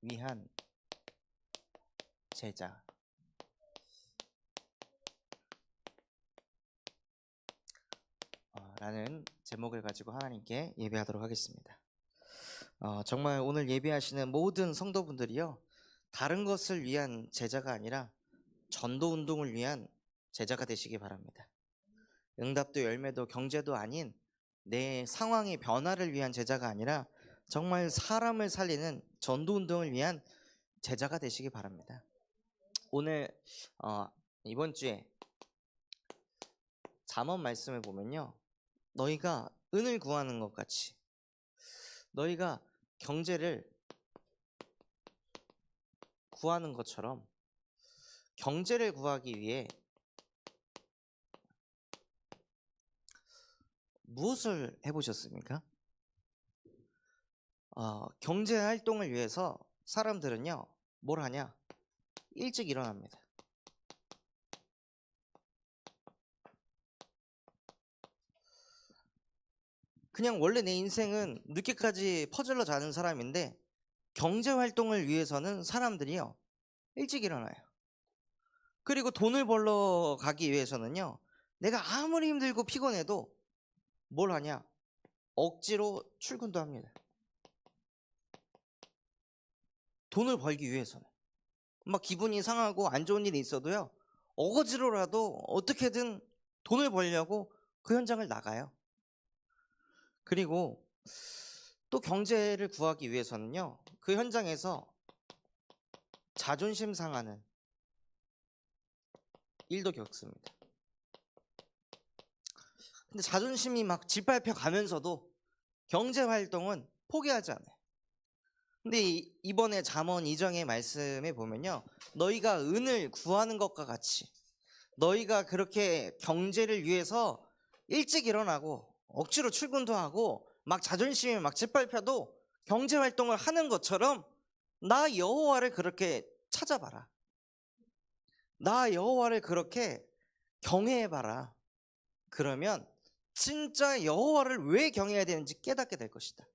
위한 제자. 라는 제목을 가지고 하나님께 예배하도록 하겠습니다. 정말 오늘 예배하시는 모든 성도분들이요, 다른 것을 위한 제자가 아니라 전도 운동을 위한 제자가 되시기 바랍니다. 응답도 열매도 경제도 아닌 내 상황의 변화를 위한 제자가 아니라 정말 사람을 살리는 전도 운동을 위한 제자가 되시기 바랍니다. 오늘 이번 주에 잠언 말씀을 보면요, 너희가 은을 구하는 것 같이 너희가 경제를 구하는 것처럼 경제를 구하기 위해 무엇을 해보셨습니까? 경제 활동을 위해서 사람들은요, 뭘 하냐? 일찍 일어납니다. 그냥 원래 내 인생은 늦게까지 퍼질러 자는 사람인데 경제 활동을 위해서는 사람들이요, 일찍 일어나요. 그리고 돈을 벌러 가기 위해서는요, 내가 아무리 힘들고 피곤해도 뭘 하냐? 억지로 출근도 합니다. 돈을 벌기 위해서는. 막 기분이 상하고 안 좋은 일이 있어도요, 억지로라도 어떻게든 돈을 벌려고 그 현장을 나가요. 그리고 또 경제를 구하기 위해서는요, 그 현장에서 자존심 상하는 일도 겪습니다. 근데 자존심이 막 짓밟혀 가면서도 경제 활동은 포기하지 않아요. 근데 이번에 잠언 2장의 말씀에 보면요, 너희가 은을 구하는 것과 같이 너희가 그렇게 경제를 위해서 일찍 일어나고 억지로 출근도 하고 막 자존심이 막 짓밟혀도 경제 활동을 하는 것처럼 나 여호와를 그렇게 찾아봐라. 나 여호와를 그렇게 경외해봐라. 그러면 진짜 여호와를 왜 경외해야 되는지 깨닫게 될 것이다.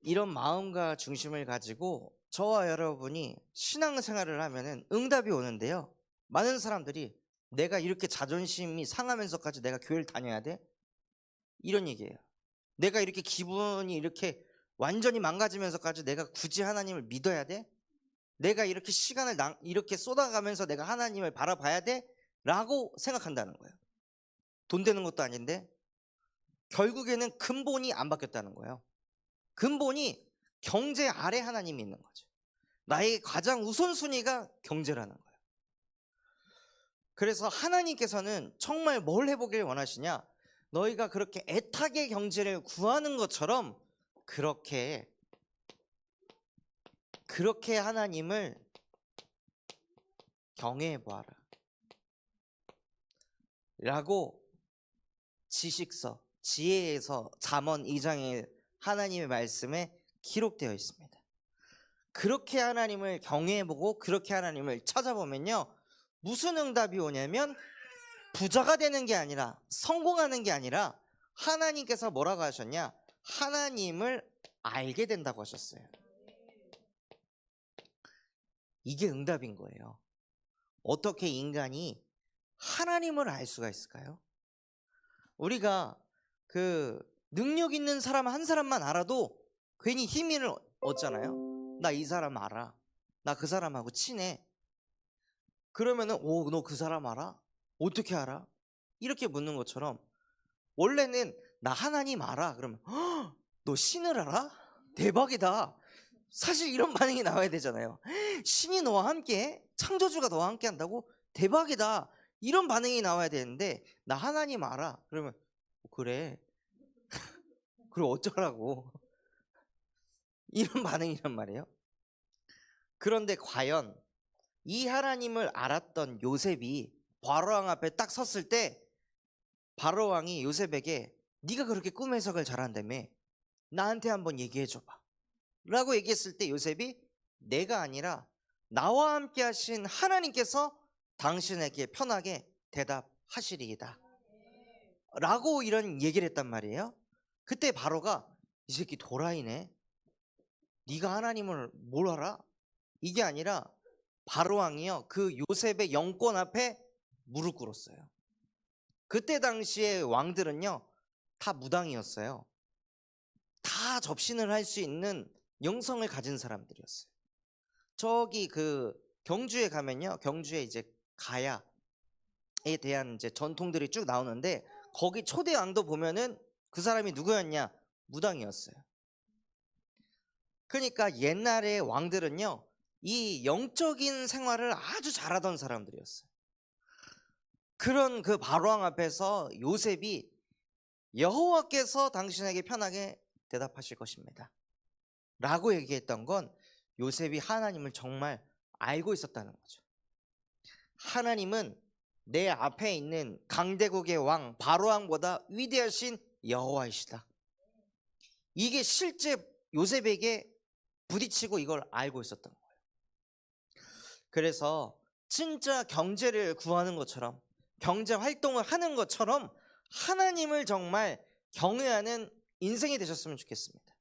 이런 마음과 중심을 가지고 저와 여러분이 신앙생활을 하면은 응답이 오는데요, 많은 사람들이 내가 이렇게 자존심이 상하면서까지 내가 교회를 다녀야 돼? 이런 얘기예요. 내가 이렇게 기분이 이렇게 완전히 망가지면서까지 내가 굳이 하나님을 믿어야 돼? 내가 이렇게 시간을 이렇게 쏟아가면서 내가 하나님을 바라봐야 돼? 라고 생각한다는 거예요. 돈 되는 것도 아닌데 결국에는 근본이 안 바뀌었다는 거예요. 근본이 경제 아래 하나님이 있는 거죠. 나의 가장 우선순위가 경제라는 거예요. 그래서 하나님께서는 정말 뭘 해보길 원하시냐? 너희가 그렇게 애타게 경제를 구하는 것처럼 그렇게 하나님을 경외해 보아라 라고 지식서, 지혜에서 잠언 2장의 하나님의 말씀에 기록되어 있습니다. 그렇게 하나님을 경외해보고 그렇게 하나님을 찾아보면요, 무슨 응답이 오냐면 부자가 되는 게 아니라, 성공하는 게 아니라 하나님께서 뭐라고 하셨냐? 하나님을 알게 된다고 하셨어요. 이게 응답인 거예요. 어떻게 인간이 하나님을 알 수가 있을까요? 우리가 그 능력 있는 사람 한 사람만 알아도 괜히 힘을 얻잖아요. 나 이 사람 알아. 나 그 사람하고 친해. 그러면은 너 그 사람 알아? 어떻게 알아? 이렇게 묻는 것처럼 원래는 나 하나님 알아. 그러면 너 신을 알아? 대박이다. 사실 이런 반응이 나와야 되잖아요. 신이 너와 함께해? 창조주가 너와 함께 한다고? 대박이다. 이런 반응이 나와야 되는데 나 하나님 알아. 그러면 그래. 그럼 어쩌라고. 이런 반응이란 말이에요. 그런데 과연 이 하나님을 알았던 요셉이 바로왕 앞에 딱 섰을 때 바로왕이 요셉에게 네가 그렇게 꿈 해석을 잘한다며 나한테 한번 얘기해 줘봐 라고 얘기했을 때 요셉이 내가 아니라 나와 함께 하신 하나님께서 당신에게 편하게 대답하시리이다 라고 이런 얘기를 했단 말이에요. 그때 바로가 이 새끼 도라이네. 네가 하나님을 뭘 알아? 이게 아니라 바로 왕이요, 그 요셉의 영권 앞에 무릎 꿇었어요. 그때 당시에 왕들은요 다 무당이었어요. 다 접신을 할 수 있는 영성을 가진 사람들이었어요. 저기 그 경주에 가면요, 경주에 이제 가야에 대한 이제 전통들이 쭉 나오는데, 거기 초대 왕도 보면은 그 사람이 누구였냐? 무당이었어요. 그러니까 옛날의 왕들은요 이 영적인 생활을 아주 잘하던 사람들이었어요. 그런 그 바로왕 앞에서 요셉이 여호와께서 당신에게 편하게 대답하실 것입니다 라고 얘기했던 건, 요셉이 하나님을 정말 알고 있었다는 거죠. 하나님은 내 앞에 있는 강대국의 왕 바로왕보다 위대하신 여호와이시다. 이게 실제 요셉에게 부딪히고 이걸 알고 있었던 거예요. 그래서 진짜 경제를 구하는 것처럼, 경제 활동을 하는 것처럼 하나님을 정말 경외하는 인생이 되셨으면 좋겠습니다.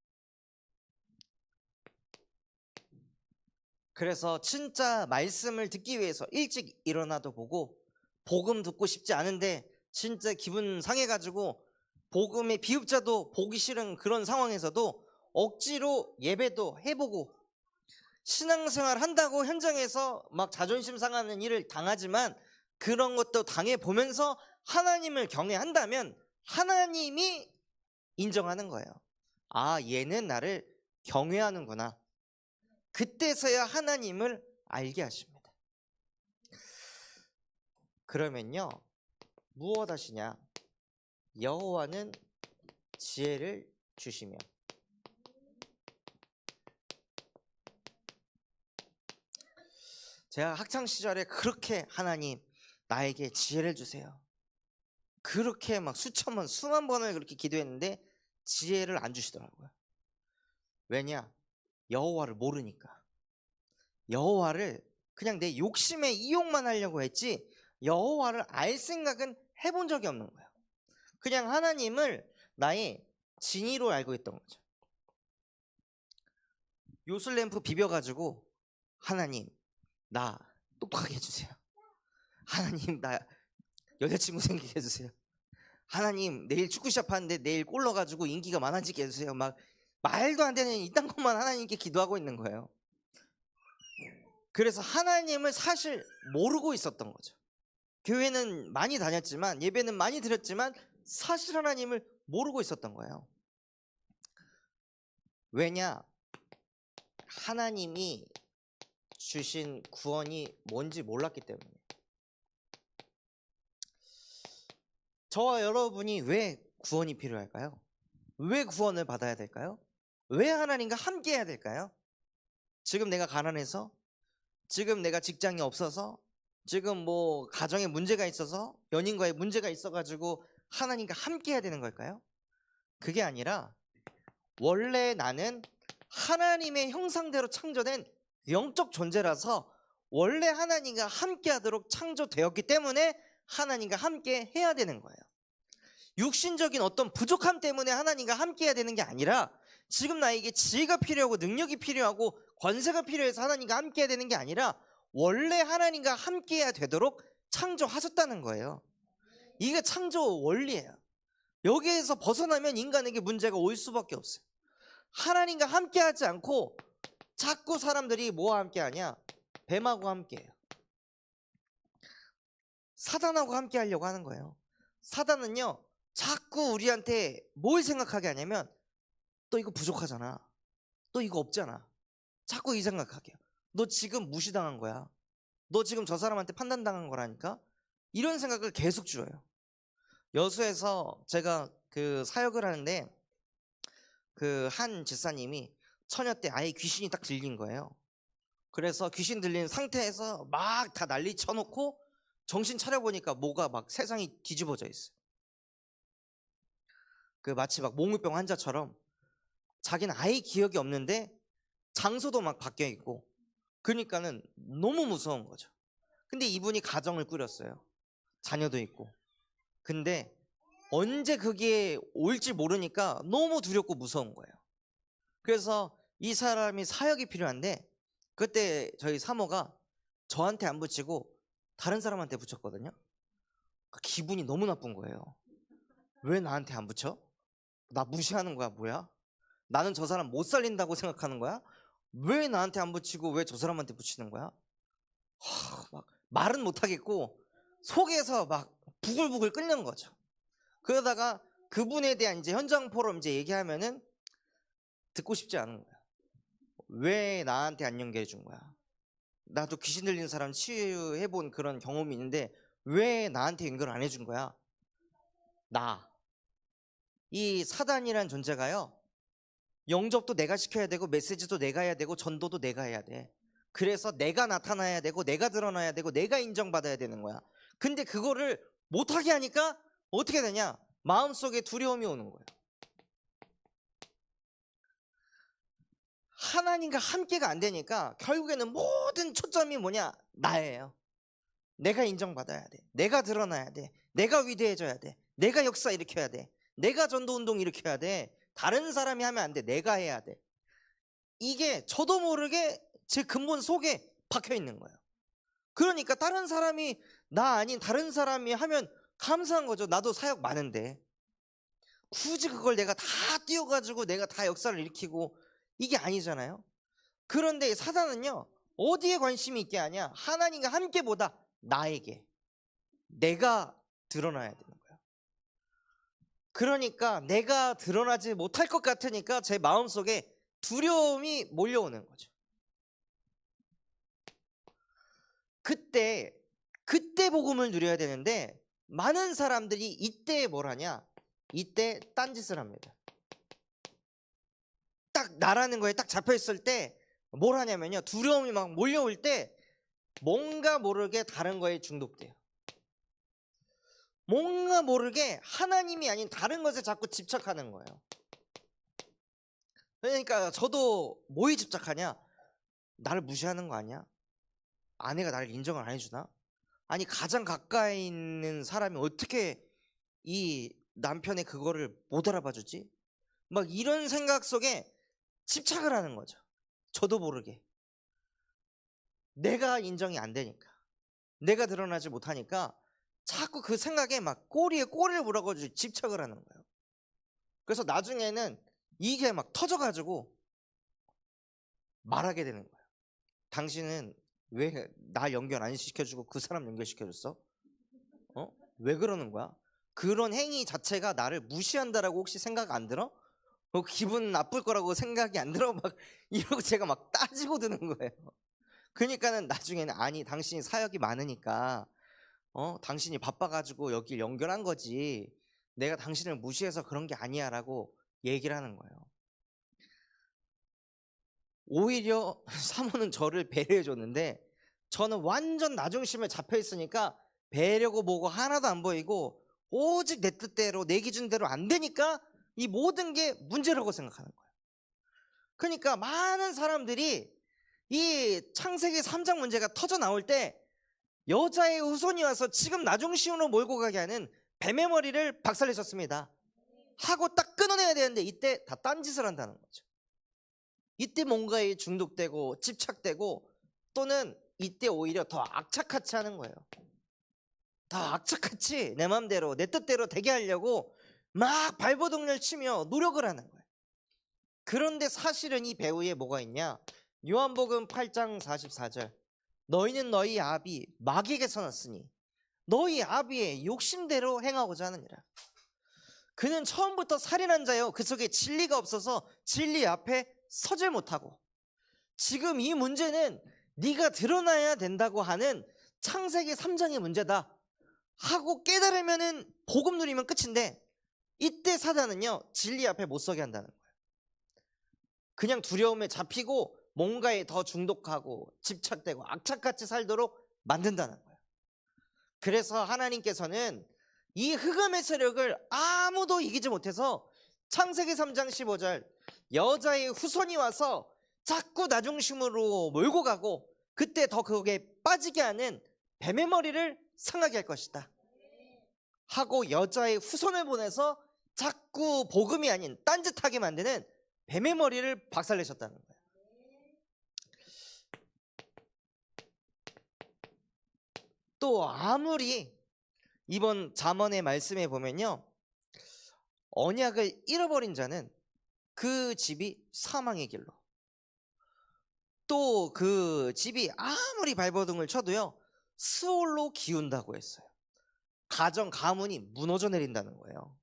그래서 진짜 말씀을 듣기 위해서 일찍 일어나도 보고, 복음 듣고 싶지 않은데 진짜 기분 상해가지고 복음의 비읍자도 보기 싫은 그런 상황에서도 억지로 예배도 해보고, 신앙생활 한다고 현장에서 막 자존심 상하는 일을 당하지만 그런 것도 당해보면서 하나님을 경외한다면 하나님이 인정하는 거예요. 아, 얘는 나를 경외하는구나. 그때서야 하나님을 알게 하십니다. 그러면요 무엇 하시냐? 여호와는 지혜를 주시며. 제가 학창시절에 그렇게 하나님 나에게 지혜를 주세요, 그렇게 막 수천 번 수만 번을 그렇게 기도했는데 지혜를 안 주시더라고요. 왜냐? 여호와를 모르니까. 여호와를 그냥 내 욕심에 이용만 하려고 했지 여호와를 알 생각은 해본 적이 없는 거예요. 그냥 하나님을 나의 진의로 알고 있던 거죠. 요술램프 비벼가지고 하나님 나 똑똑하게 해주세요, 하나님 나 여자친구 생기게 해주세요, 하나님 내일 축구 시합하는데 내일 골 넣어가지고 인기가 많아지게 해주세요. 막 말도 안 되는 이딴 것만 하나님께 기도하고 있는 거예요. 그래서 하나님을 사실 모르고 있었던 거죠. 교회는 많이 다녔지만, 예배는 많이 드렸지만 사실 하나님을 모르고 있었던 거예요. 왜냐? 하나님이 주신 구원이 뭔지 몰랐기 때문에. 저와 여러분이 왜 구원이 필요할까요? 왜 구원을 받아야 될까요? 왜 하나님과 함께 해야 될까요? 지금 내가 가난해서, 지금 내가 직장이 없어서, 지금 뭐 가정에 문제가 있어서, 연인과의 문제가 있어가지고 하나님과 함께 해야 되는 걸까요? 그게 아니라 원래 나는 하나님의 형상대로 창조된 영적 존재라서 원래 하나님과 함께 하도록 창조되었기 때문에 하나님과 함께 해야 되는 거예요. 육신적인 어떤 부족함 때문에 하나님과 함께 해야 되는 게 아니라, 지금 나에게 지혜가 필요하고 능력이 필요하고 권세가 필요해서 하나님과 함께 해야 되는 게 아니라 원래 하나님과 함께 해야 되도록 창조하셨다는 거예요. 이게 창조 원리예요. 여기에서 벗어나면 인간에게 문제가 올 수밖에 없어요. 하나님과 함께 하지 않고 자꾸 사람들이 뭐와 함께 하냐? 뱀하고 함께 해요. 사단하고 함께 하려고 하는 거예요. 사단은요 자꾸 우리한테 뭘 생각하게 하냐면, 너 이거 부족하잖아, 너 이거 없잖아, 자꾸 이 생각하게 해요. 너 지금 무시당한 거야, 너 지금 저 사람한테 판단당한 거라니까, 이런 생각을 계속 줘요. 여수에서 제가 그 사역을 하는데 그 한 집사님이 처녀 때 아예 귀신이 딱 들린 거예요. 그래서 귀신 들린 상태에서 막 다 난리 쳐놓고 정신 차려보니까 뭐가 막 세상이 뒤집어져 있어요. 그 마치 막 몽유병 환자처럼 자기는 아예 기억이 없는데 장소도 막 바뀌어 있고, 그러니까는 너무 무서운 거죠. 근데 이분이 가정을 꾸렸어요. 자녀도 있고. 근데 언제 그게 올지 모르니까 너무 두렵고 무서운 거예요. 그래서 이 사람이 사역이 필요한데 그때 저희 사모가 저한테 안 붙이고 다른 사람한테 붙였거든요. 기분이 너무 나쁜 거예요. 왜 나한테 안 붙여? 나 무시하는 거야 뭐야? 나는 저 사람 못 살린다고 생각하는 거야? 왜 나한테 안 붙이고 왜 저 사람한테 붙이는 거야? 막 말은 못 하겠고 속에서 막 부글부글 끓는 거죠. 그러다가 그분에 대한 이제 현장 포럼 이제 얘기하면은 듣고 싶지 않은 거야. 왜 나한테 안 연결해 준 거야? 나도 귀신 들린 사람 치유해 본 그런 경험이 있는데 왜 나한테 연결 안 해준 거야? 이 사단이란 존재가요, 영접도 내가 시켜야 되고 메시지도 내가 해야 되고 전도도 내가 해야 돼. 그래서 내가 나타나야 되고 내가 드러나야 되고 내가 인정받아야 되는 거야. 근데 그거를 못하게 하니까 어떻게 되냐? 마음속에 두려움이 오는 거예요. 하나님과 함께가 안 되니까 결국에는 모든 초점이 뭐냐? 나예요. 내가 인정받아야 돼. 내가 드러나야 돼. 내가 위대해져야 돼. 내가 역사 일으켜야 돼. 내가 전도운동 일으켜야 돼. 다른 사람이 하면 안 돼. 내가 해야 돼. 이게 저도 모르게 제 근본 속에 박혀 있는 거예요. 그러니까 다른 사람이 나 아닌 다른 사람이 하면 감사한 거죠. 나도 사역 많은데 굳이 그걸 내가 다 띄워가지고 내가 다 역사를 일으키고 이게 아니잖아요. 그런데 사단은요, 어디에 관심이 있게 하냐? 하나님과 함께보다 나에게, 내가 드러나야 되는 거예요. 그러니까 내가 드러나지 못할 것 같으니까 제 마음속에 두려움이 몰려오는 거죠. 그때 복음을 누려야 되는데 많은 사람들이 이때 뭘 하냐? 이때 딴짓을 합니다. 딱 나라는 거에 딱 잡혀있을 때 뭘 하냐면요, 두려움이 막 몰려올 때 뭔가 모르게 다른 거에 중독돼요. 뭔가 모르게 하나님이 아닌 다른 것에 자꾸 집착하는 거예요. 그러니까 저도 뭐에 집착하냐? 나를 무시하는 거 아니야? 아내가 나를 인정을 안 해주나? 아니 가장 가까이 있는 사람이 어떻게 이 남편의 그거를 못 알아봐 주지? 막 이런 생각 속에 집착을 하는 거죠. 저도 모르게. 내가 인정이 안 되니까, 내가 드러나지 못하니까 자꾸 그 생각에 막 꼬리에 꼬리를 물어가지고 집착을 하는 거예요. 그래서 나중에는 이게 막 터져가지고 말하게 되는 거예요. 당신은 왜 나 연결 안 시켜주고 그 사람 연결시켜줬어? 왜 그러는 거야? 그런 행위 자체가 나를 무시한다라고 혹시 생각 안 들어? 기분 나쁠 거라고 생각이 안 들어? 막 이러고 제가 막 따지고 드는 거예요. 그러니까는 나중에는 아니 당신이 사역이 많으니까 당신이 바빠가지고 여기 연결한 거지 내가 당신을 무시해서 그런 게 아니야 라고 얘기를 하는 거예요. 오히려 사모는 저를 배려해 줬는데 저는 완전 나중심에 잡혀 있으니까 배려고 뭐고 하나도 안 보이고 오직 내 뜻대로 내 기준대로 안 되니까 이 모든 게 문제라고 생각하는 거예요. 그러니까 많은 사람들이 이 창세기 3장 문제가 터져 나올 때 여자의 후손이 와서 지금 나중심으로 몰고 가게 하는 뱀의 머리를 박살내셨습니다. 하고 딱 끊어내야 되는데 이때 다 딴짓을 한다는 거죠. 이때 뭔가에 중독되고 집착되고 또는 이때 오히려 더 악착같이 하는 거예요. 더 악착같이 내 마음대로 내 뜻대로 되게 하려고 막 발버둥을 치며 노력을 하는 거예요. 그런데 사실은 이 배후에 뭐가 있냐? 요한복음 8장 44절 너희는 너희 아비 마귀에게서 났으니 너희 아비의 욕심대로 행하고자 하느니라. 그는 처음부터 살인한 자요 그 속에 진리가 없어서 진리 앞에 서질 못하고 지금 이 문제는 네가 드러나야 된다고 하는 창세기 3장의 문제다 하고 깨달으면은 복음 누리면 끝인데 이때 사단은요 진리 앞에 못 서게 한다는 거예요. 그냥 두려움에 잡히고 뭔가에 더 중독하고 집착되고 악착같이 살도록 만든다는 거예요. 그래서 하나님께서는 이 흑암의 세력을 아무도 이기지 못해서 창세기 3장 15절 여자의 후손이 와서 자꾸 나중심으로 몰고 가고 그때 더 거기에 빠지게 하는 뱀의 머리를 상하게 할 것이다. 하고 여자의 후손을 보내서 자꾸 복음이 아닌 딴짓하게 만드는 뱀의 머리를 박살내셨다는 거예요. 또 아무리 이번 잠언의 말씀에 보면요, 언약을 잃어버린 자는 그 집이 사망의 길로, 또 그 집이 아무리 발버둥을 쳐도요 수월로 기운다고 했어요. 가정 가문이 무너져 내린다는 거예요.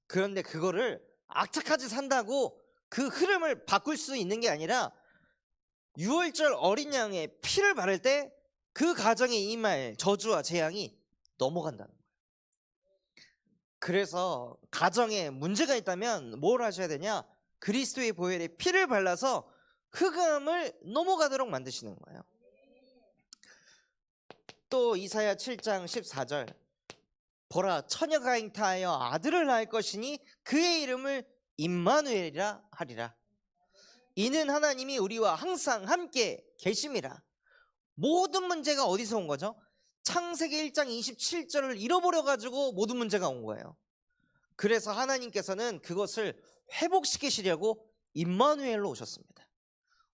그런데 그거를 악착같이 산다고 그 흐름을 바꿀 수 있는 게 아니라 6월절 어린 양의 피를 바를 때 그 가정에 임할 저주와 재앙이 넘어간다는 거예요. 그래서 가정에 문제가 있다면 뭘 하셔야 되냐? 그리스도의 보혈에 피를 발라서 흑암을 넘어가도록 만드시는 거예요. 또 이사야 7장 14절, 보라 처녀가 잉타하여 아들을 낳을 것이니 그의 이름을 임마누엘이라 하리라. 이는 하나님이 우리와 항상 함께 계심이라. 모든 문제가 어디서 온 거죠? 창세기 1장 27절을 잃어버려가지고 모든 문제가 온 거예요. 그래서 하나님께서는 그것을 회복시키시려고 임마누엘로 오셨습니다.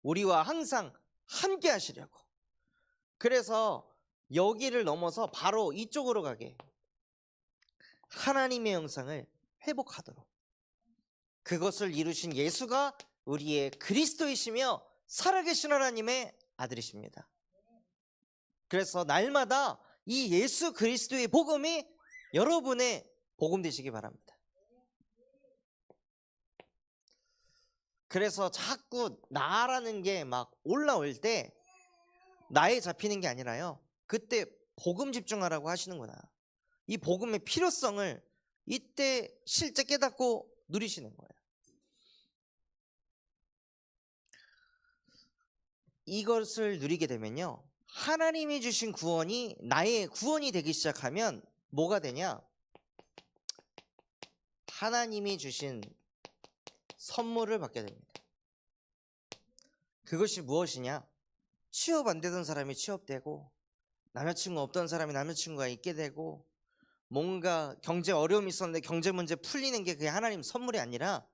우리와 항상 함께 하시려고. 그래서 여기를 넘어서 바로 이쪽으로 가게, 하나님의 형상을 회복하도록, 그것을 이루신 예수가 우리의 그리스도이시며 살아계신 하나님의 아들이십니다. 그래서 날마다 이 예수 그리스도의 복음이 여러분의 복음 되시기 바랍니다. 그래서 자꾸 나라는 게 막 올라올 때 나에 잡히는 게 아니라요, 그때 복음 집중하라고 하시는구나, 이 복음의 필요성을 이때 실제 깨닫고 누리시는 거예요. 이것을 누리게 되면요, 하나님이 주신 구원이 나의 구원이 되기 시작하면 뭐가 되냐? 하나님이 주신 선물을 받게 됩니다. 그것이 무엇이냐? 취업 안 되던 사람이 취업되고, 남자친구 없던 사람이 남자친구가 있게 되고, 뭔가 경제 어려움이 있었는데 경제 문제 풀리는 게 그게 하나님 선물이 아니라,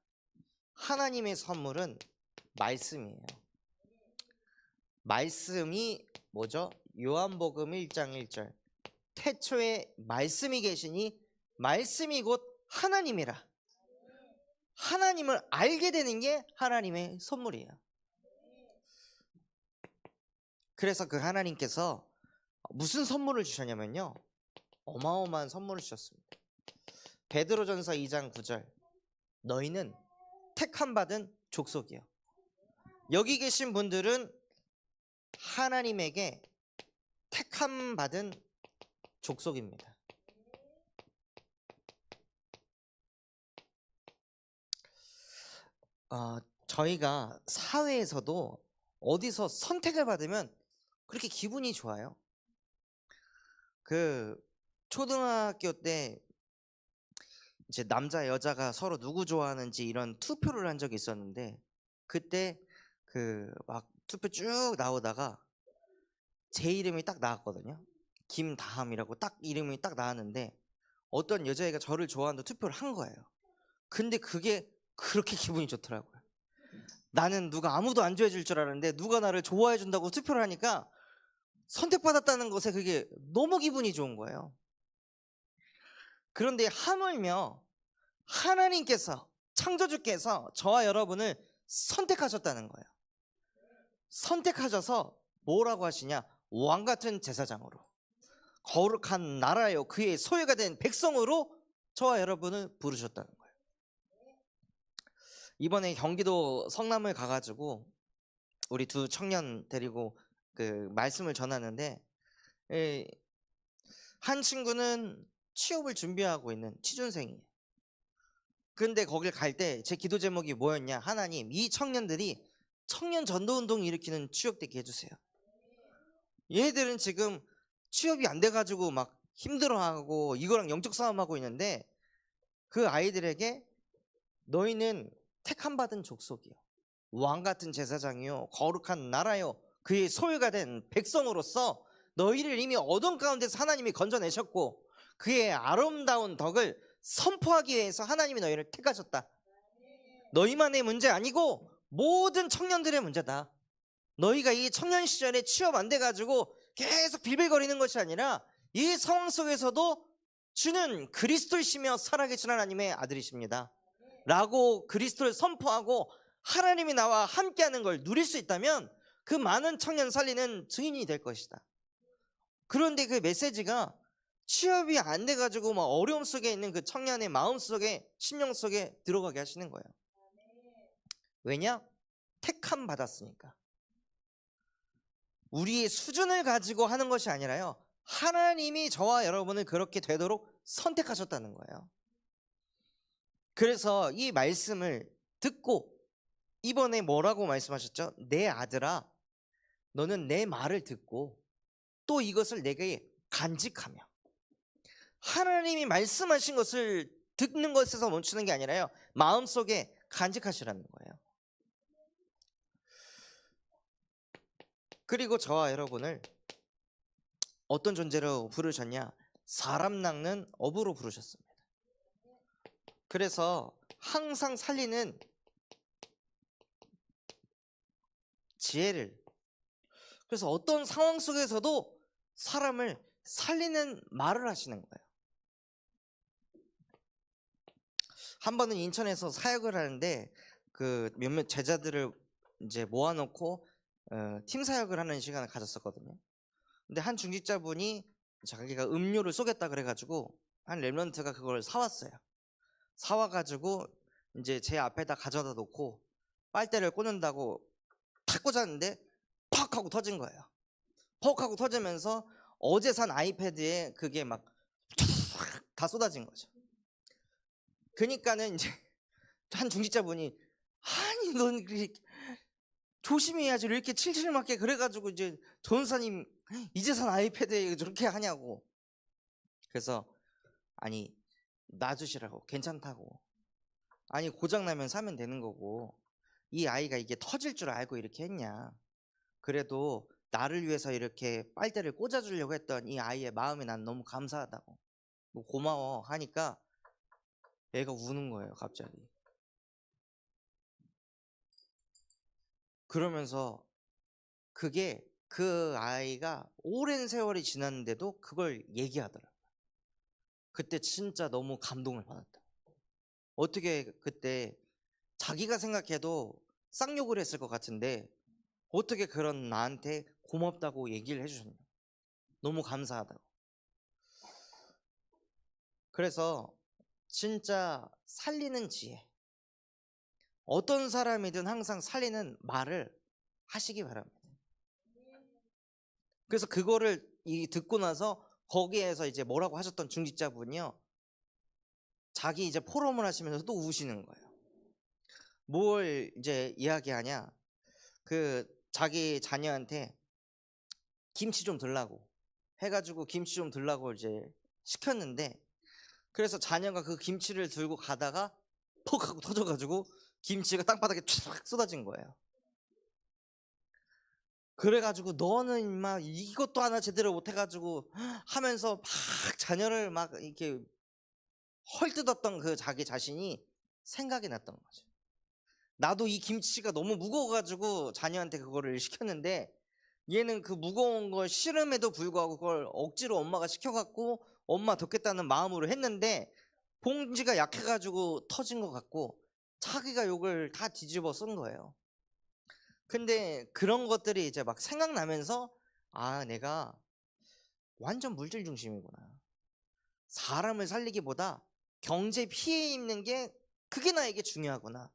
하나님의 선물은 말씀이에요. 말씀이 뭐죠? 요한복음 1장 1절, 태초에 말씀이 계시니 말씀이 곧 하나님이라. 하나님을 알게 되는 게 하나님의 선물이에요. 그래서 그 하나님께서 무슨 선물을 주셨냐면요, 어마어마한 선물을 주셨습니다. 베드로전서 2장 9절, 너희는 택함 받은 족속이요. 여기 계신 분들은 하나님에게 택함 받은 족속입니다. 저희가 사회에서도 어디서 선택을 받으면 그렇게 기분이 좋아요. 그 초등학교 때 이제 남자 여자가 서로 누구 좋아하는지 이런 투표를 한 적이 있었는데, 그때 그 막 투표 쭉 나오다가 제 이름이 딱 나왔거든요. 김다함이라고 딱 이름이 딱 나왔는데, 어떤 여자애가 저를 좋아한다고 투표를 한 거예요. 근데 그게 그렇게 기분이 좋더라고요. 나는 누가 아무도 안 좋아해 줄 줄 알았는데 누가 나를 좋아해 준다고 투표를 하니까 선택받았다는 것에 그게 너무 기분이 좋은 거예요. 그런데 하물며 하나님께서, 창조주께서 저와 여러분을 선택하셨다는 거예요. 선택하셔서 뭐라고 하시냐? 왕같은 제사장으로, 거룩한 나라요 그의 소유가 된 백성으로 저와 여러분을 부르셨다는 거예요. 이번에 경기도 성남을 가가지고 우리 두 청년 데리고 그 말씀을 전하는데, 한 친구는 취업을 준비하고 있는 취준생이에요. 근데 거길 갈 때 제 기도 제목이 뭐였냐? 하나님, 이 청년들이 청년 전도운동 일으키는 취업되게 해주세요. 얘들은 지금 취업이 안 돼가지고 막 힘들어하고 이거랑 영적 싸움하고 있는데, 그 아이들에게 너희는 택함 받은 족속이요, 왕같은 제사장이요, 거룩한 나라요 그의 소유가 된 백성으로서 너희를 이미 어둠 가운데서 하나님이 건져내셨고, 그의 아름다운 덕을 선포하기 위해서 하나님이 너희를 택하셨다. 너희만의 문제 아니고 모든 청년들의 문제다. 너희가 이 청년 시절에 취업 안 돼가지고 계속 비빌거리는 것이 아니라 이 상황 속에서도 주는 그리스도이시며 살아계신 하나님의 아들이십니다 라고 그리스도를 선포하고 하나님이 나와 함께하는 걸 누릴 수 있다면 그 많은 청년 살리는 증인이 될 것이다. 그런데 그 메시지가 취업이 안 돼가지고 막 어려움 속에 있는 그 청년의 마음 속에, 심령 속에 들어가게 하시는 거예요. 왜냐? 택함 받았으니까. 우리의 수준을 가지고 하는 것이 아니라요, 하나님이 저와 여러분을 그렇게 되도록 선택하셨다는 거예요. 그래서 이 말씀을 듣고 이번에 뭐라고 말씀하셨죠? 내 아들아, 너는 내 말을 듣고 또 이것을 내게 간직하며. 하나님이 말씀하신 것을 듣는 것에서 멈추는 게 아니라요, 마음속에 간직하시라는 거예요. 그리고 저와 여러분을 어떤 존재로 부르셨냐? 사람 낚는 어부로 부르셨습니다. 그래서 항상 살리는 지혜를, 그래서 어떤 상황 속에서도 사람을 살리는 말을 하시는 거예요. 한 번은 인천에서 사역을 하는데 그 몇몇 제자들을 이제 모아놓고 팀 사역을 하는 시간을 가졌었거든요. 근데 한 중직자분이 자기가 음료를 쏘겠다 그래가지고 한 랩런트가 그걸 사왔어요. 사와가지고 이제 제 앞에다 가져다 놓고 빨대를 꽂는다고 탁 꽂았는데 퍽 하고 터진 거예요. 퍽 하고 터지면서 어제 산 아이패드에 그게 막 다 쏟아진 거죠. 그러니까는 이제 한 중직자분이, 아니 넌 조심해야지 이렇게 칠칠 맞게 그래가지고 이제 전사님 이제 산 아이패드에 저렇게 하냐고. 그래서 아니 놔주시라고, 괜찮다고. 아니 고장나면 사면 되는 거고, 이 아이가 이게 터질 줄 알고 이렇게 했냐. 그래도 나를 위해서 이렇게 빨대를 꽂아주려고 했던 이 아이의 마음이 난 너무 감사하다고, 뭐 고마워 하니까 애가 우는 거예요 갑자기. 그러면서 그게 그 아이가 오랜 세월이 지났는데도 그걸 얘기하더라고요. 그때 진짜 너무 감동을 받았다. 어떻게 그때 자기가 생각해도 쌍욕을 했을 것 같은데 어떻게 그런 나한테 고맙다고 얘기를 해주셨냐, 너무 감사하다고. 그래서 진짜 살리는 지혜, 어떤 사람이든 항상 살리는 말을 하시기 바랍니다. 그래서 그거를 듣고 나서 거기에서 이제 뭐라고 하셨던 중직자분이요, 자기 이제 포럼을 하시면서 또 우시는 거예요. 뭘 이제 이야기하냐, 그 자기 자녀한테 김치 좀 들라고 해가지고 김치 좀 들라고 이제 시켰는데, 그래서 자녀가 그 김치를 들고 가다가 퍽 하고 터져가지고 김치가 땅바닥에 쫙 쏟아진 거예요. 그래가지고 너는 임마 이것도 하나 제대로 못해가지고 하면서 막 자녀를 막 이렇게 헐뜯었던 그 자기 자신이 생각이 났던 거죠. 나도 이 김치가 너무 무거워가지고 자녀한테 그거를 시켰는데 얘는 그 무거운 걸 싫음에도 불구하고 그걸 억지로 엄마가 시켜갖고 엄마 돕겠다는 마음으로 했는데 봉지가 약해가지고 터진 것 같고 자기가 욕을 다 뒤집어 쓴 거예요. 근데 그런 것들이 이제 막 생각나면서, 아, 내가 완전 물질 중심이구나. 사람을 살리기보다 경제 피해 입는 게 그게 나에게 중요하구나.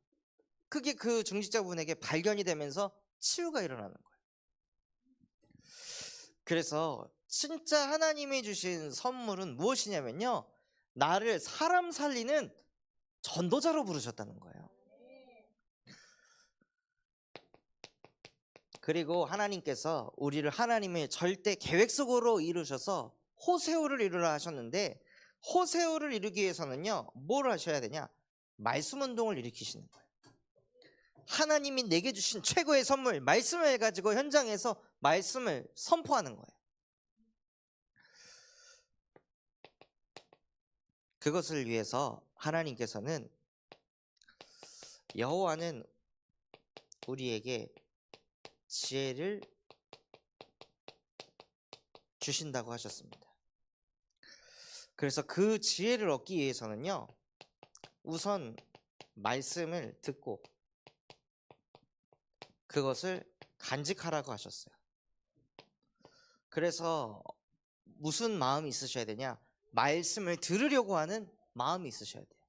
그게 그 중직자분에게 발견이 되면서 치유가 일어나는 거예요. 그래서 진짜 하나님이 주신 선물은 무엇이냐면요, 나를 사람 살리는 전도자로 부르셨다는 거예요. 그리고 하나님께서 우리를 하나님의 절대 계획 속으로 이루셔서 호세오를 이루라 하셨는데, 호세오를 이루기 위해서는요 뭘 하셔야 되냐, 말씀 운동을 일으키시는 거예요. 하나님이 내게 주신 최고의 선물 말씀을 가지고 현장에서 말씀을 선포하는 거예요. 그것을 위해서 하나님께서는 여호와는 우리에게 지혜를 주신다고 하셨습니다. 그래서 그 지혜를 얻기 위해서는요, 우선 말씀을 듣고 그것을 간직하라고 하셨어요. 그래서 무슨 마음이 있으셔야 되냐? 말씀을 들으려고 하는 마음이 있으셔야 돼요.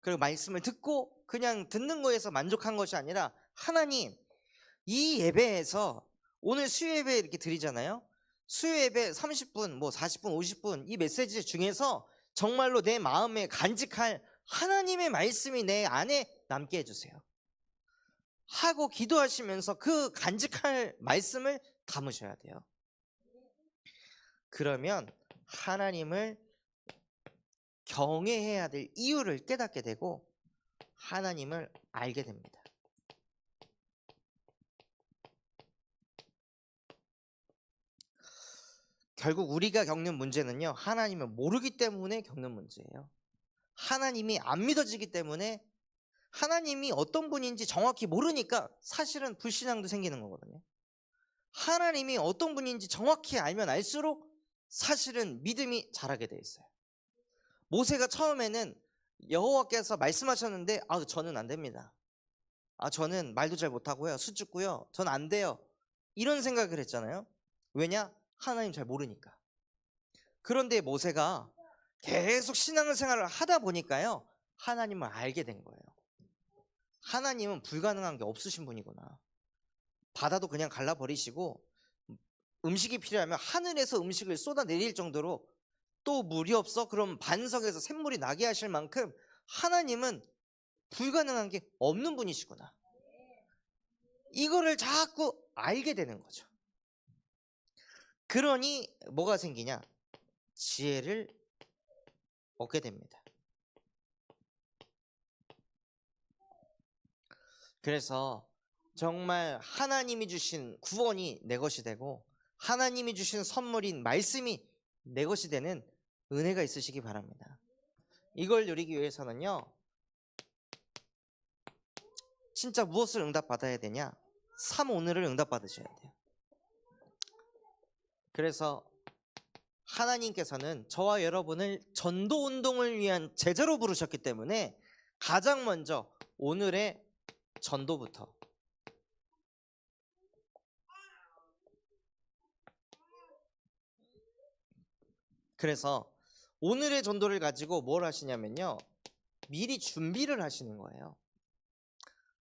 그리고 말씀을 듣고 그냥 듣는 거에서 만족한 것이 아니라, 하나님, 이 예배에서 오늘 수요 예배 이렇게 드리잖아요. 수요 예배 30분, 뭐 40분, 50분 이 메시지 중에서 정말로 내 마음에 간직할 하나님의 말씀이 내 안에 남게 해주세요 하고 기도하시면서 그 간직할 말씀을 담으셔야 돼요. 그러면 하나님을 경외해야 될 이유를 깨닫게 되고 하나님을 알게 됩니다. 결국 우리가 겪는 문제는요, 하나님을 모르기 때문에 겪는 문제예요. 하나님이 안 믿어지기 때문에, 하나님이 어떤 분인지 정확히 모르니까 사실은 불신앙도 생기는 거거든요. 하나님이 어떤 분인지 정확히 알면 알수록 사실은 믿음이 자라게 돼 있어요. 모세가 처음에는 여호와께서 말씀하셨는데, 저는 안 됩니다. 저는 말도 잘 못하고요, 수줍고요, 전 안 돼요, 이런 생각을 했잖아요. 왜냐? 하나님 잘 모르니까. 그런데 모세가 계속 신앙생활을 하다 보니까요, 하나님을 알게 된 거예요. 하나님은 불가능한 게 없으신 분이구나. 바다도 그냥 갈라버리시고 음식이 필요하면 하늘에서 음식을 쏟아내릴 정도로, 또 물이 없어? 그럼 반석에서 샘물이 나게 하실 만큼 하나님은 불가능한 게 없는 분이시구나. 이거를 자꾸 알게 되는 거죠. 그러니 뭐가 생기냐? 지혜를 얻게 됩니다. 그래서 정말 하나님이 주신 구원이 내 것이 되고 하나님이 주신 선물인 말씀이 내 것이 되는 은혜가 있으시기 바랍니다. 이걸 누리기 위해서는요, 진짜 무엇을 응답받아야 되냐? 삶 오늘을 응답받으셔야 돼요. 그래서 하나님께서는 저와 여러분을 전도운동을 위한 제자로 부르셨기 때문에 가장 먼저 오늘의 전도부터, 그래서 오늘의 전도를 가지고 뭘 하시냐면요, 미리 준비를 하시는 거예요.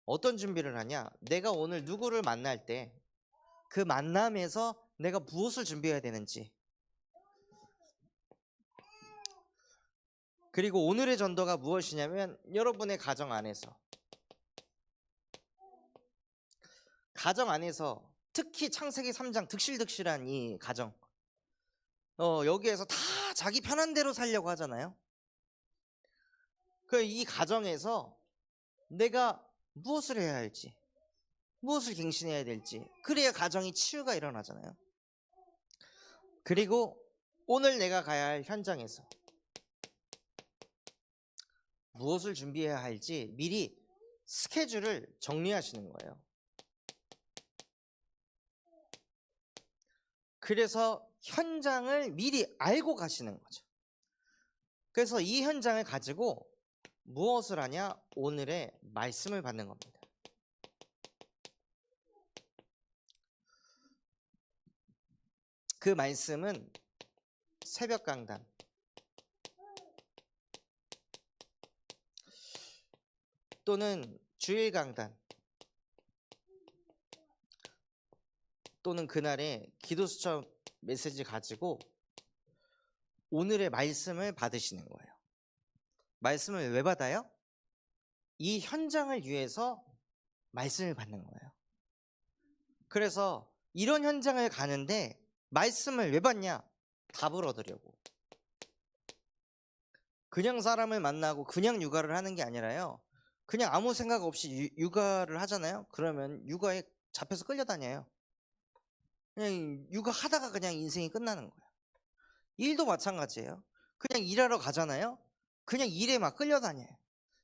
어떤 준비를 하냐? 내가 오늘 누구를 만날 때 그 만남에서 내가 무엇을 준비해야 되는지, 그리고 오늘의 전도가 무엇이냐면 여러분의 가정 안에서 특히 창세기 3장 득실득실한 이 가정, 여기에서 다 자기 편한 대로 살려고 하잖아요. 이 가정에서 내가 무엇을 해야 할지, 무엇을 갱신해야 될지, 그래야 가정이 치유가 일어나잖아요. 그리고 오늘 내가 가야 할 현장에서 무엇을 준비해야 할지 미리 스케줄을 정리하시는 거예요. 그래서 현장을 미리 알고 가시는 거죠. 그래서 이 현장을 가지고 무엇을 하냐? 오늘의 말씀을 받는 겁니다. 그 말씀은 새벽 강단, 또는 주일 강단, 또는 그날의 기도 수첩 메시지 가지고 오늘의 말씀을 받으시는 거예요. 말씀을 왜 받아요? 이 현장을 위해서 말씀을 받는 거예요. 그래서 이런 현장을 가는데 말씀을 왜 받냐? 답을 얻으려고. 그냥 사람을 만나고 그냥 육아를 하는 게 아니라요, 그냥 아무 생각 없이 육아를 하잖아요. 그러면 육아에 잡혀서 끌려다녀요. 그냥 육아하다가 그냥 인생이 끝나는 거예요. 일도 마찬가지예요. 그냥 일하러 가잖아요. 그냥 일에 막 끌려다녀요.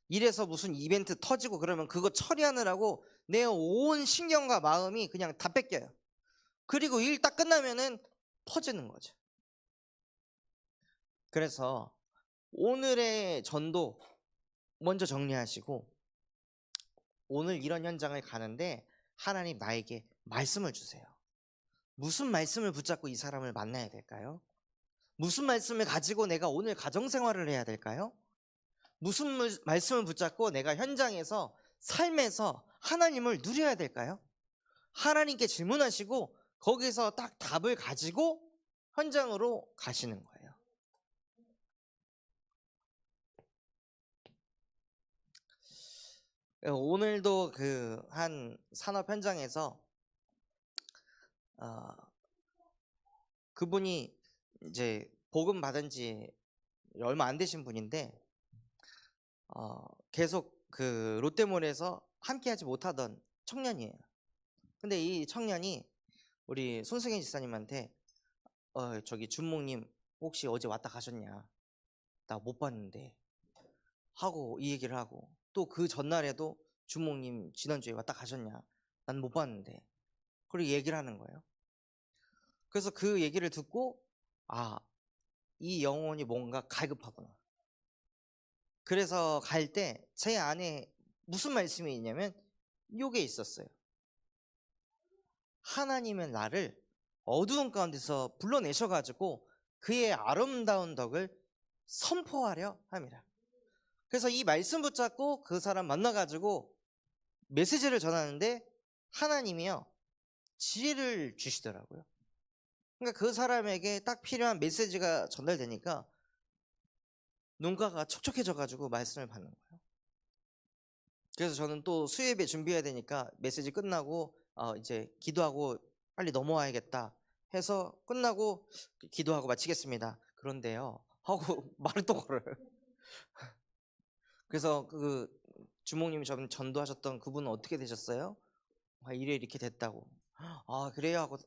일에서 무슨 이벤트 터지고 그러면 그거 처리하느라고 내 온 신경과 마음이 그냥 다 뺏겨요. 그리고 일 딱 끝나면은 퍼지는 거죠. 그래서 오늘의 전도 먼저 정리하시고, 오늘 이런 현장을 가는데 하나님 나에게 말씀을 주세요. 무슨 말씀을 붙잡고 이 사람을 만나야 될까요? 무슨 말씀을 가지고 내가 오늘 가정생활을 해야 될까요? 무슨 말씀을 붙잡고 내가 현장에서 삶에서 하나님을 누려야 될까요? 하나님께 질문하시고 거기서 딱 답을 가지고 현장으로 가시는 거예요. 오늘도 그 한 산업 현장에서 그분이 이제 복음 받은 지 얼마 안 되신 분인데 계속 그 롯데몰에서 함께하지 못하던 청년이에요. 근데 이 청년이 우리 손승현 지사님한테 저기 준목님 혹시 어제 왔다 가셨냐, 나 못 봤는데 하고 이 얘기를 하고, 또 그 전날에도 준목님 지난주에 왔다 가셨냐, 난 못 봤는데, 그리고 얘기를 하는 거예요. 그래서 그 얘기를 듣고 이 영혼이 뭔가 갈급하구나. 그래서 갈 때 제 안에 무슨 말씀이 있냐면 요게 있었어요. 하나님은 나를 어두운 가운데서 불러내셔가지고 그의 아름다운 덕을 선포하려 함이라. 그래서 이 말씀 붙잡고 그 사람 만나가지고 메시지를 전하는데 하나님이요 지혜를 주시더라고요. 그러니까 그 사람에게 딱 필요한 메시지가 전달되니까 눈가가 촉촉해져가지고 말씀을 받는 거예요. 그래서 저는 또 수요예배 준비해야 되니까 메시지 끝나고 이제 기도하고 빨리 넘어와야겠다 해서 끝나고 기도하고 마치겠습니다. 그런데요 하고 말을 또 걸어요. 그래서 그 주목님이 전도하셨던 그분은 어떻게 되셨어요? 이래 이렇게 됐다고. 그래요 하고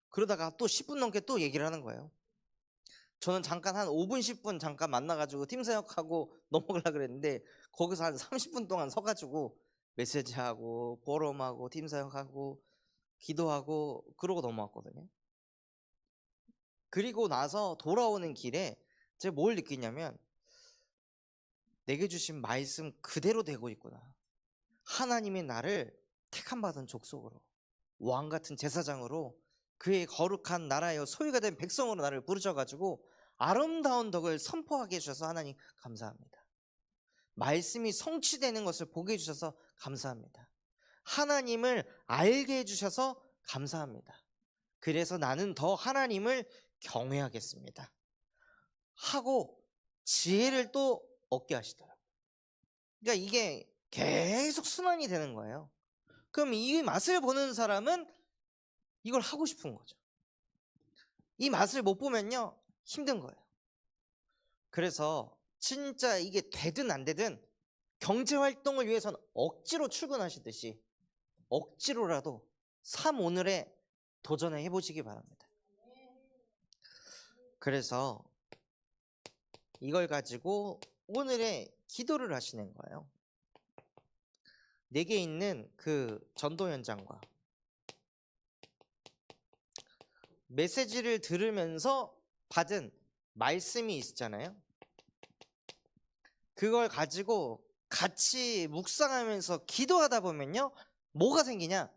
그러다가 또 10분 넘게 또 얘기를 하는 거예요. 저는 잠깐 한 5분 10분 잠깐 만나가지고 팀 사역하고 넘어가려고 그랬는데 거기서 한 30분 동안 서가지고 메시지하고 포럼하고 팀 사역하고 기도하고 그러고 넘어왔거든요. 그리고 나서 돌아오는 길에 제가 뭘 느끼냐면 내게 주신 말씀 그대로 되고 있구나. 하나님이 나를 택함받은 족속으로, 왕같은 제사장으로, 그의 거룩한 나라여 소유가 된 백성으로 나를 부르셔가지고 아름다운 덕을 선포하게 해주셔서 하나님 감사합니다. 말씀이 성취되는 것을 보게 해주셔서 감사합니다. 하나님을 알게 해주셔서 감사합니다. 그래서 나는 더 하나님을 경외하겠습니다 하고 지혜를 또 얻게 하시더라고요. 그러니까 이게 계속 순환이 되는 거예요. 그럼 이 맛을 보는 사람은 이걸 하고 싶은 거죠. 이 맛을 못 보면요 힘든 거예요. 그래서 진짜 이게 되든 안 되든 경제활동을 위해서는 억지로 출근하시듯이 억지로라도 삶 오늘에 도전해 보시기 바랍니다. 그래서 이걸 가지고 오늘의 기도를 하시는 거예요. 내게 있는 그 전도 현장과 메시지를 들으면서 받은 말씀이 있잖아요. 그걸 가지고 같이 묵상하면서 기도하다 보면요 뭐가 생기냐?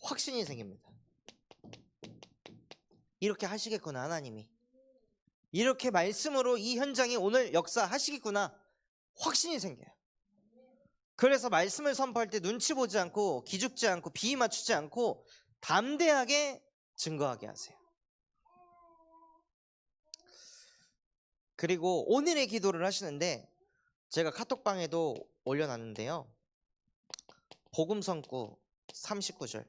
확신이 생깁니다. 이렇게 하시겠구나 하나님이, 이렇게 말씀으로 이 현장에 오늘 역사하시겠구나, 확신이 생겨요. 그래서 말씀을 선포할 때 눈치 보지 않고 기죽지 않고 비위 맞추지 않고 담대하게 증거하게 하세요. 그리고 오늘의 기도를 하시는데 제가 카톡방에도 올려놨는데요. 복음성구 39절,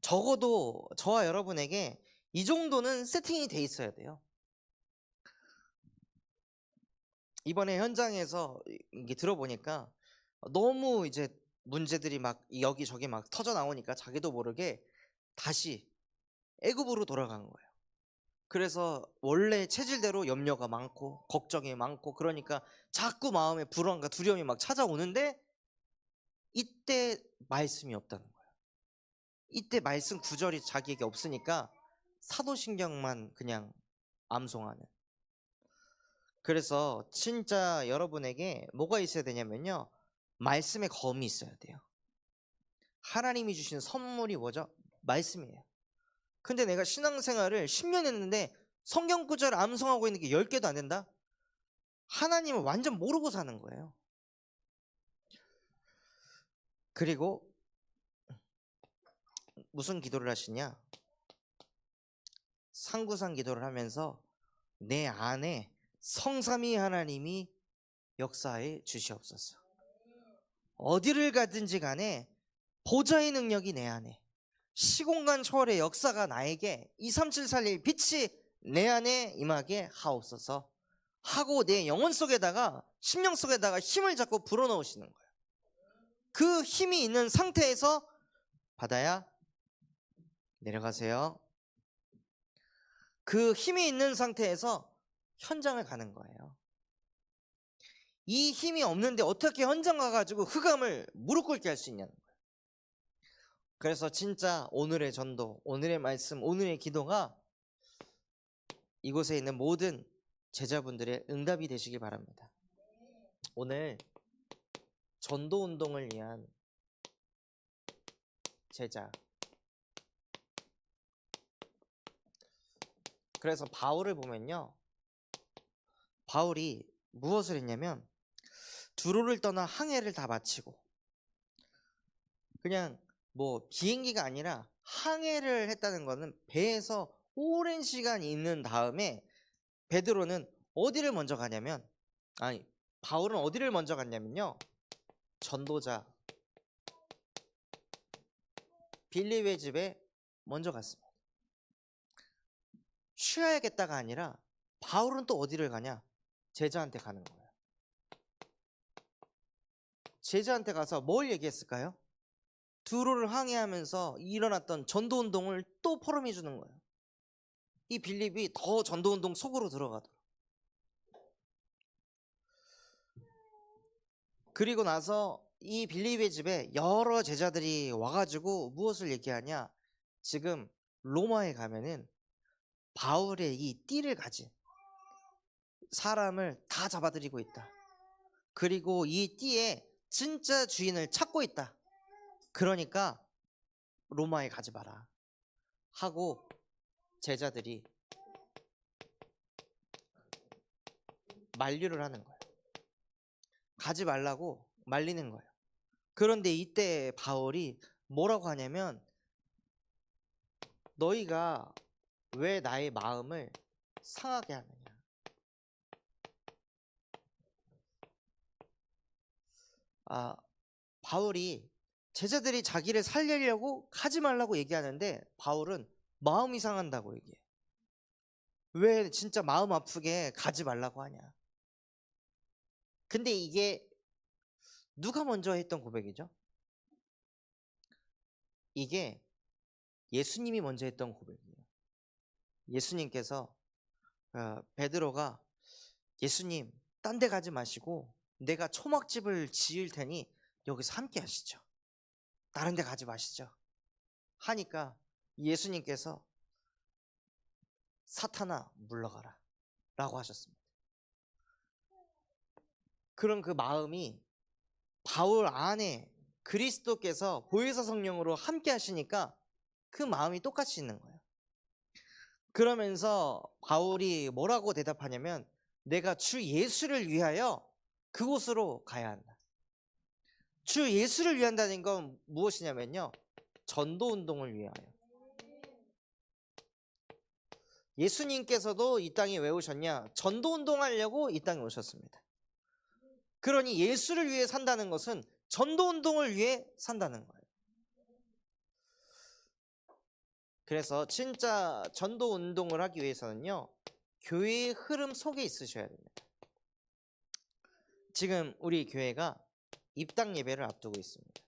적어도 저와 여러분에게 이 정도는 세팅이 돼 있어야 돼요. 이번에 현장에서 이게 들어보니까 너무 이제 문제들이 막 여기저기 막 터져 나오니까 자기도 모르게 다시 애굽으로 돌아간 거예요. 그래서 원래 체질대로 염려가 많고 걱정이 많고 그러니까 자꾸 마음에 불안과 두려움이 막 찾아오는데 이때 말씀이 없다는 거예요. 이때 말씀 구절이 자기에게 없으니까 사도신경만 그냥 암송하는. 그래서 진짜 여러분에게 뭐가 있어야 되냐면요, 말씀의 검이 있어야 돼요. 하나님이 주신 선물이 뭐죠? 말씀이에요. 근데 내가 신앙생활을 10년 했는데 성경 구절을 암송하고 있는 게 10개도 안 된다? 하나님을 완전 모르고 사는 거예요. 그리고 무슨 기도를 하시냐? 상구상 기도를 하면서 내 안에 성삼위 하나님이 역사해 주시옵소서. 어디를 가든지 간에 보좌의 능력이 내 안에, 시공간 초월의 역사가 나에게 2374의 빛이 내 안에 임하게 하옵소서 하고 내 영혼 속에다가, 심령 속에다가 힘을 자꾸 불어넣으시는 거예요. 그 힘이 있는 상태에서 바다야 내려가세요. 그 힘이 있는 상태에서 현장을 가는 거예요. 이 힘이 없는데 어떻게 현장 가가지고 흑암을 무릎 꿇게 할 수 있냐는 거예요. 그래서 진짜 오늘의 전도, 오늘의 말씀, 오늘의 기도가 이곳에 있는 모든 제자분들의 응답이 되시기 바랍니다. 오늘 전도 운동을 위한 제자. 그래서 바울을 보면요, 바울이 무엇을 했냐면 두로를 떠나 항해를 다 마치고, 그냥 뭐 비행기가 아니라 항해를 했다는 거는 배에서 오랜 시간 있는 다음에 베드로는 어디를 먼저 가냐면, 바울은 어디를 먼저 갔냐면요, 전도자 빌립의 집에 먼저 갔습니다. 쉬어야겠다가 아니라 바울은 또 어디를 가냐? 제자한테 가는 거예요. 제자한테 가서 뭘 얘기했을까요? 두로를 항해하면서 일어났던 전도운동을 또 포럼해 주는 거예요. 이 빌립이 더 전도운동 속으로 들어가더라고요. 그리고 나서 이 빌립의 집에 여러 제자들이 와가지고 무엇을 얘기하냐? 지금 로마에 가면은 바울의 이 띠를 가진 사람을 다 잡아들이고 있다. 그리고 이 띠의 진짜 주인을 찾고 있다. 그러니까 로마에 가지 마라 하고 제자들이 만류를 하는 거예요. 가지 말라고 말리는 거예요. 그런데 이때 바울이 뭐라고 하냐면, 너희가 왜 나의 마음을 상하게 하느냐? 바울이 제자들이 자기를 살리려고 가지 말라고 얘기하는데 바울은 마음이 상한다고 얘기해. 왜 진짜 마음 아프게 가지 말라고 하냐? 근데 이게 누가 먼저 했던 고백이죠? 이게 예수님이 먼저 했던 고백이에요. 예수님께서 베드로가 예수님, 딴 데 가지 마시고 내가 초막집을 지을 테니 여기서 함께 하시죠. 다른 데 가지 마시죠. 하니까 예수님께서 사탄아 물러가라 라고 하셨습니다. 그런 그 마음이 바울 안에 그리스도께서 보혜사 성령으로 함께 하시니까 그 마음이 똑같이 있는 거예요. 그러면서 바울이 뭐라고 대답하냐면, 내가 주 예수를 위하여 그곳으로 가야 한다. 주 예수를 위한다는 건 무엇이냐면요, 전도 운동을 위하여. 예수님께서도 이 땅에 왜 오셨냐? 전도 운동하려고 이 땅에 오셨습니다. 그러니 예수를 위해 산다는 것은 전도 운동을 위해 산다는 거예요. 그래서 진짜 전도 운동을 하기 위해서는요, 교회의 흐름 속에 있으셔야 됩니다. 지금 우리 교회가 입당 예배를 앞두고 있습니다.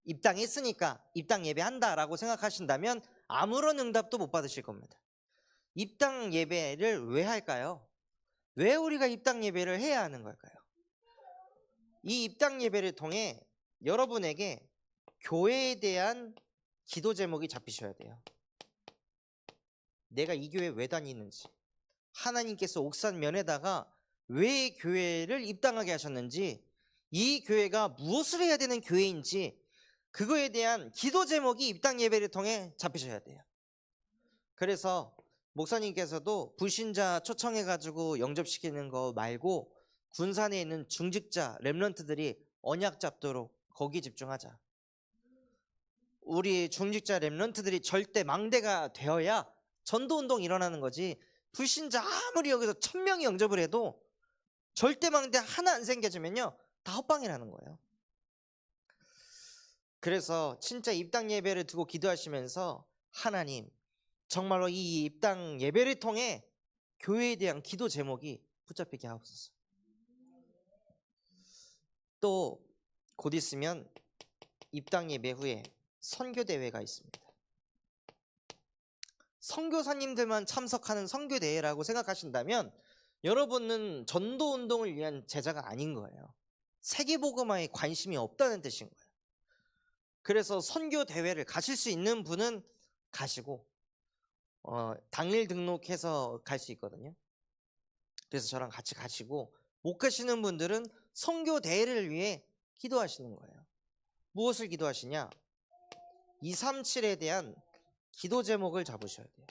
입당했으니까 입당 예배 한다라고 생각하신다면 아무런 응답도 못 받으실 겁니다. 입당 예배를 왜 할까요? 왜 우리가 입당 예배를 해야 하는 걸까요? 이 입당 예배를 통해 여러분에게 교회에 대한 기도 제목이 잡히셔야 돼요. 내가 이 교회 왜 다니는지, 하나님께서 옥산면에다가 왜 교회를 입당하게 하셨는지, 이 교회가 무엇을 해야 되는 교회인지, 그거에 대한 기도 제목이 입당 예배를 통해 잡히셔야 돼요. 그래서 목사님께서도 불신자 초청해가지고 영접시키는 거 말고 군산에 있는 중직자 렘넌트들이 언약 잡도록 거기 집중하자. 우리 중직자 렘넌트들이 절대 망대가 되어야 전도운동 일어나는 거지. 불신자 아무리 여기서 1000명이 영접을 해도 절대 망대 하나 안 생겨지면요, 다 헛방이라는 거예요. 그래서 진짜 입당 예배를 두고 기도하시면서 하나님, 정말로 이 입당 예배를 통해 교회에 대한 기도 제목이 붙잡히게 하옵소서. 또 곧 있으면 입당 예배 후에 선교 대회가 있습니다. 선교사님들만 참석하는 선교 대회라고 생각하신다면 여러분은 전도 운동을 위한 제자가 아닌 거예요. 세계복음화에 관심이 없다는 뜻인 거예요. 그래서 선교 대회를 가실 수 있는 분은 가시고 당일 등록해서 갈 수 있거든요. 그래서 저랑 같이 가시고, 못 가시는 분들은 선교 대회를 위해 기도하시는 거예요. 무엇을 기도하시냐? 237에 대한 기도 제목을 잡으셔야 돼요.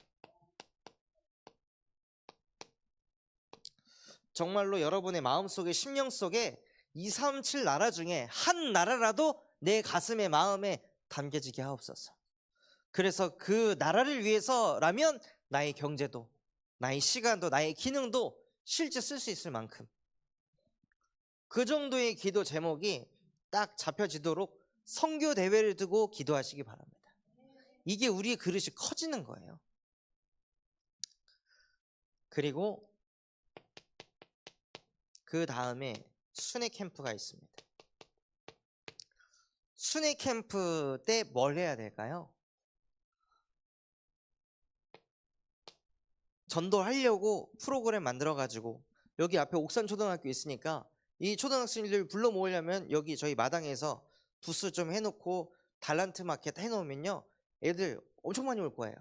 정말로 여러분의 마음속에, 심령 속에 237 나라 중에 한 나라라도 내 가슴에, 마음에 담겨지게 하옵소서. 그래서 그 나라를 위해서라면 나의 경제도, 나의 시간도, 나의 기능도 실제 쓸 수 있을 만큼 그 정도의 기도 제목이 딱 잡혀지도록 선교 대회를 두고 기도하시기 바랍니다. 이게 우리의 그릇이 커지는 거예요. 그리고 그 다음에 순회 캠프가 있습니다. 순회 캠프 때 뭘 해야 될까요? 전도하려고 프로그램 만들어가지고, 여기 앞에 옥산초등학교 있으니까 이 초등학생들 불러 모으려면 여기 저희 마당에서 부스 좀 해놓고 달란트 마켓 해놓으면요, 애들 엄청 많이 올 거예요.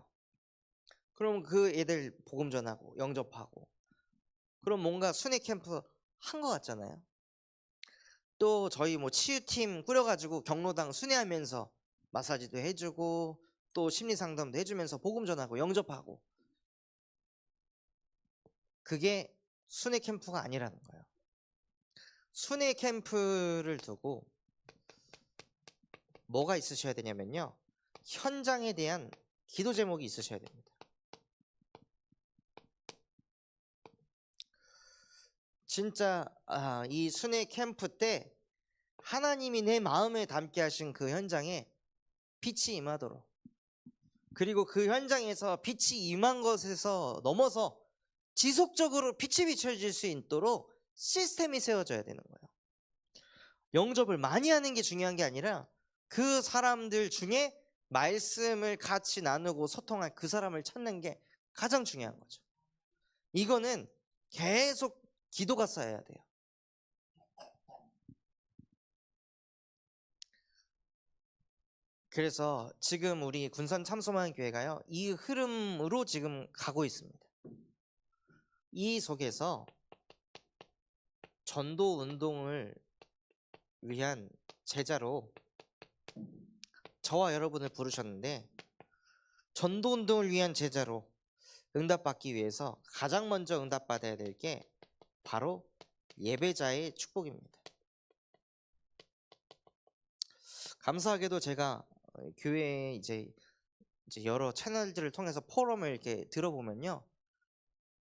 그럼 그 애들 복음 전하고 영접하고, 그럼 뭔가 순회 캠프 한 것 같잖아요. 또 저희 뭐 치유팀 꾸려가지고 경로당 순회하면서 마사지도 해주고 또 심리상담도 해주면서 복음 전하고 영접하고, 그게 순회 캠프가 아니라는 거예요. 순회 캠프를 두고 뭐가 있으셔야 되냐면요, 현장에 대한 기도 제목이 있으셔야 됩니다. 진짜 이 순회 캠프 때 하나님이 내 마음에 담게 하신 그 현장에 빛이 임하도록, 그리고 그 현장에서 빛이 임한 것에서 넘어서 지속적으로 빛이 비춰질 수 있도록 시스템이 세워져야 되는 거예요. 영접을 많이 하는 게 중요한 게 아니라 그 사람들 중에 말씀을 같이 나누고 소통할 그 사람을 찾는 게 가장 중요한 거죠. 이거는 계속 기도가 쌓여야 돼요. 그래서 지금 우리 군산 참소만교회가요, 이 흐름으로 지금 가고 있습니다. 이 속에서 전도 운동을 위한 제자로 저와 여러분을 부르셨는데, 전도 운동을 위한 제자로 응답받기 위해서 가장 먼저 응답받아야 될 게 바로 예배자의 축복입니다. 감사하게도 제가 교회에 이제 여러 채널들을 통해서 포럼을 이렇게 들어보면요,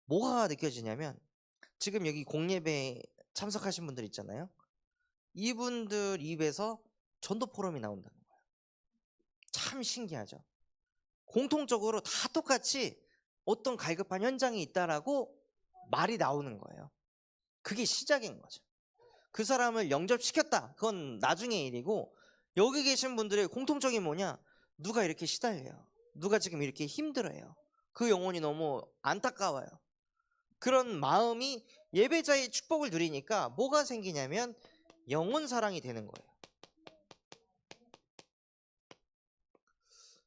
뭐가 느껴지냐면, 지금 여기 공예배 참석하신 분들 있잖아요. 이분들 입에서 전도 포럼이 나온다는 거예요. 참 신기하죠. 공통적으로 다 똑같이 어떤 갈급한 현장이 있다라고 말이 나오는 거예요. 그게 시작인 거죠. 그 사람을 영접시켰다, 그건 나중의 일이고, 여기 계신 분들의 공통점이 뭐냐? 누가 이렇게 시달려요. 누가 지금 이렇게 힘들어요. 그 영혼이 너무 안타까워요. 그런 마음이 예배자의 축복을 누리니까 뭐가 생기냐면 영혼 사랑이 되는 거예요.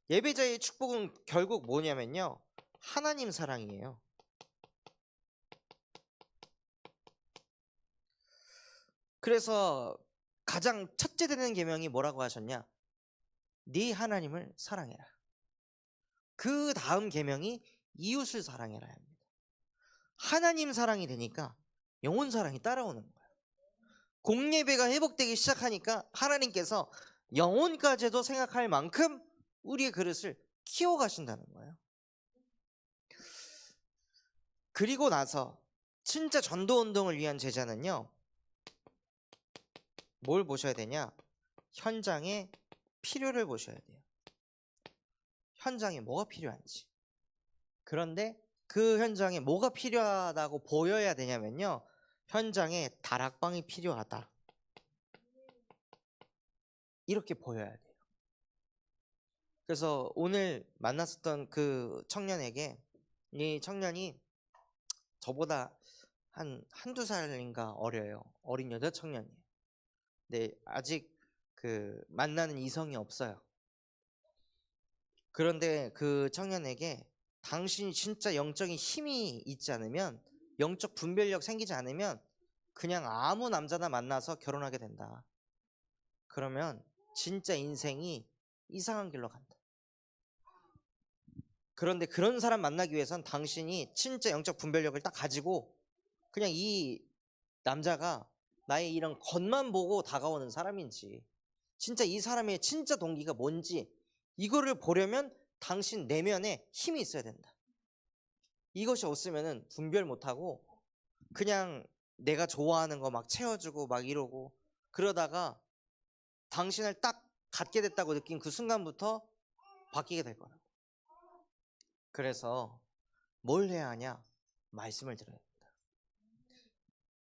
예배자의 축복은 결국 뭐냐면요, 하나님 사랑이에요. 그래서 가장 첫째 되는 계명이 뭐라고 하셨냐? 네 하나님을 사랑해라. 그 다음 계명이 이웃을 사랑해라 합니다. 하나님 사랑이 되니까 영혼 사랑이 따라오는 거예요. 공예배가 회복되기 시작하니까 하나님께서 영혼까지도 생각할 만큼 우리의 그릇을 키워가신다는 거예요. 그리고 나서 진짜 전도운동을 위한 제자는요, 뭘 보셔야 되냐? 현장의 필요를 보셔야 돼요. 현장에 뭐가 필요한지. 그런데 그 현장에 뭐가 필요하다고 보여야 되냐면요, 현장에 다락방이 필요하다, 이렇게 보여야 돼요. 그래서 오늘 만났었던 그 청년에게, 이 청년이 저보다 한두 살인가 어려요. 어린 여자 청년이에요. 근데 아직 그 만나는 이성이 없어요. 그런데 그 청년에게 당신이 진짜 영적인 힘이 있지 않으면, 영적 분별력 생기지 않으면 그냥 아무 남자나 만나서 결혼하게 된다. 그러면 진짜 인생이 이상한 길로 간다. 그런데 그런 사람 만나기 위해선 당신이 진짜 영적 분별력을 딱 가지고 그냥 이 남자가 나의 이런 겉만 보고 다가오는 사람인지, 진짜 이 사람의 진짜 동기가 뭔지, 이거를 보려면 당신 내면에 힘이 있어야 된다. 이것이 없으면은 분별 못하고 그냥 내가 좋아하는 거 막 채워주고 막 이러고, 그러다가 당신을 딱 갖게 됐다고 느낀 그 순간부터 바뀌게 될 거라고. 그래서 뭘 해야 하냐? 말씀을 들어야 된다.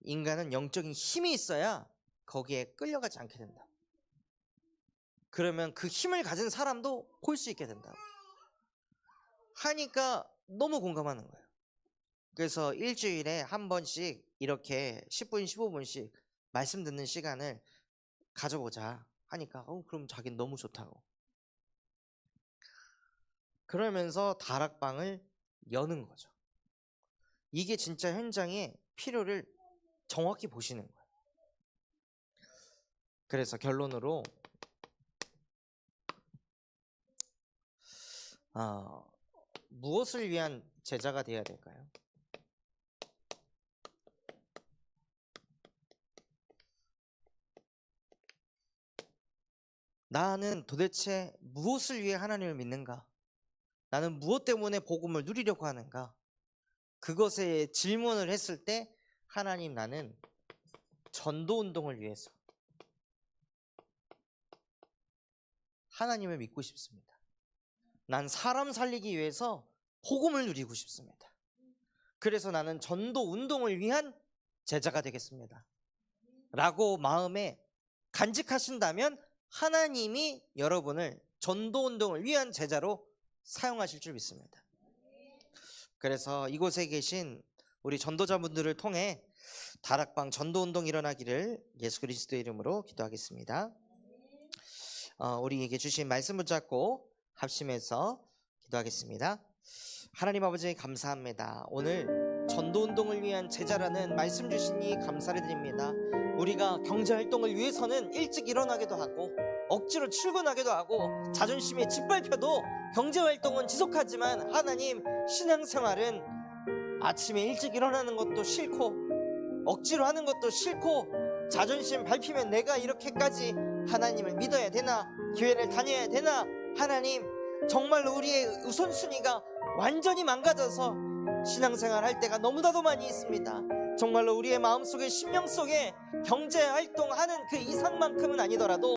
인간은 영적인 힘이 있어야 거기에 끌려가지 않게 된다. 그러면 그 힘을 가진 사람도 볼 수 있게 된다고 하니까 너무 공감하는 거예요. 그래서 일주일에 한 번씩 이렇게 10분 15분씩 말씀 듣는 시간을 가져보자 하니까 그럼 자기는 너무 좋다고. 그러면서 다락방을 여는 거죠. 이게 진짜 현장의 필요를 정확히 보시는 거예요. 그래서 결론으로 무엇을 위한 제자가 되어야 될까요? 나는 도대체 무엇을 위해 하나님을 믿는가? 나는 무엇 때문에 복음을 누리려고 하는가? 그것에 질문을 했을 때 하나님, 나는 전도운동을 위해서 하나님을 믿고 싶습니다. 난 사람 살리기 위해서 복음을 누리고 싶습니다. 그래서 나는 전도운동을 위한 제자가 되겠습니다 라고 마음에 간직하신다면 하나님이 여러분을 전도운동을 위한 제자로 사용하실 줄 믿습니다. 그래서 이곳에 계신 우리 전도자분들을 통해 다락방 전도운동 일어나기를 예수 그리스도의 이름으로 기도하겠습니다. 우리에게 주신 말씀 붙잡고 합심해서 기도하겠습니다. 하나님 아버지, 감사합니다. 오늘 전도운동을 위한 제자라는 말씀 주시니 감사를 드립니다. 우리가 경제활동을 위해서는 일찍 일어나기도 하고 억지로 출근하기도 하고 자존심에 짓밟혀도 경제활동은 지속하지만 하나님, 신앙생활은 아침에 일찍 일어나는 것도 싫고 억지로 하는 것도 싫고 자존심 밟히면 내가 이렇게까지 하나님을 믿어야 되나, 교회를 다녀야 되나, 하나님 정말로 우리의 우선순위가 완전히 망가져서 신앙생활 할 때가 너무나도 많이 있습니다. 정말로 우리의 마음속에 심령 속에 경제활동하는 그 이상만큼은 아니더라도